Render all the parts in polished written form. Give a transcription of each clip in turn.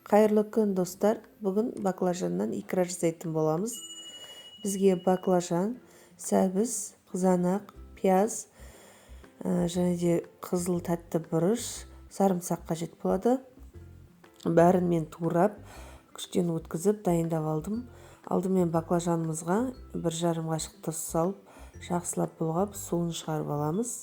Қайырлы күн достар. Бүгін баклажаннан икра жасайтын боламыз. Бізге баклажан, сәбіз, қызанақ, пияз, және де қызыл тәтті бұрыш, сарымсақ қажет болады. Бәрін мен турап, күштен өткізіп дайындап алдым. Алдымен баклажанымызға 1,5 қашық тұз салып, жақсылап бұлғап, суын шығарып аламыз.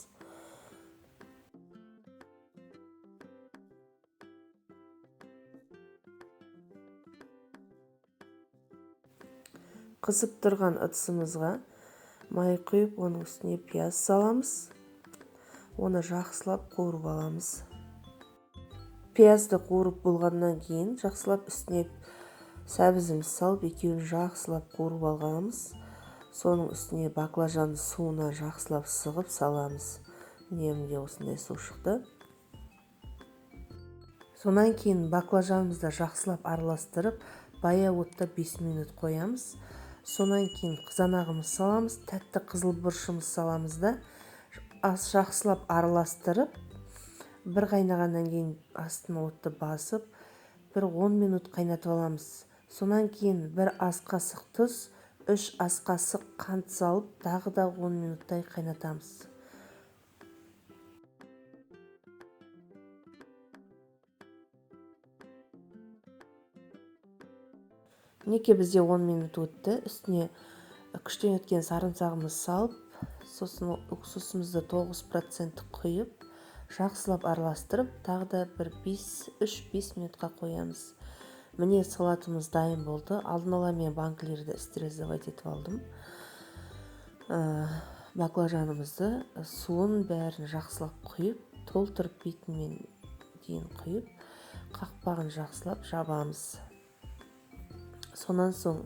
Қызып тұрған ыдысымызға май құйып, оның үстіне пияз саламыз. Оны жақсылап қуырып аламыз. Пиязды қуырып болғаннан кейін жақсылап үстіне сәбізіміз салып, екеуін жақсылап қуырып алғанымыз. Соның үстіне баклажанды суына жақсылап сығып саламыз. Міне осындай су шықты. Сонан кейін баклажанымызды жақсылап араластырып, баяу отта 5 минут қоямыз. Сонан кейін қызанағымыз саламыз, тәтті қызыл бұрышымыз саламыз да жақсылап араластырып, бір қайнағаннан кейін астына отты басып, бір 10 минут қайнатып аламыз. Сонан кейін бір ас қасық тұз, 3 ас қасық қант салып, тағы да 10 минуттай қайнатамыз. Неке бізде 10 минут өтті. Үстіне күштен өткен сарымсағымыз салып, сосын уксусымызды 9% құйып, жақсылап араластырып, тағы да бір 3-5 минутқа қоямыз. Міне салатымыз дайын болды. Алдын ала мен банкілерді стерилизовать етіп алдым. Баклажанымызды суын бәрін жақсылап құйып, толтырып бетімен дейін құйып, қақпағын жақсылап жабамыз. Сонан соң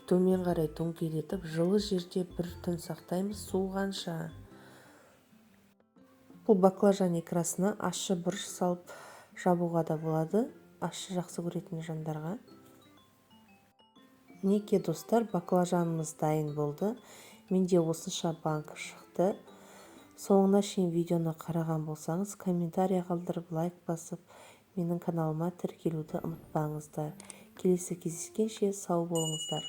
төмен қарай төңкелетіп, жылы жерде бір түн сақтаймыз, суығанша. Бұл баклажан икрасына ащы бұрыш салып жабуға да болады, ащы жақсы көретін жандарға. Неке достар, баклажанымыз дайын болды. Менде осынша банк шықты. Соңына шейін видеоны қараған болсаңыз, комментарий қалдырып, лайк басып, менің каналыма тіркелуді ұмытпаңыздар. Келесі кездескенше сау болыңыздар.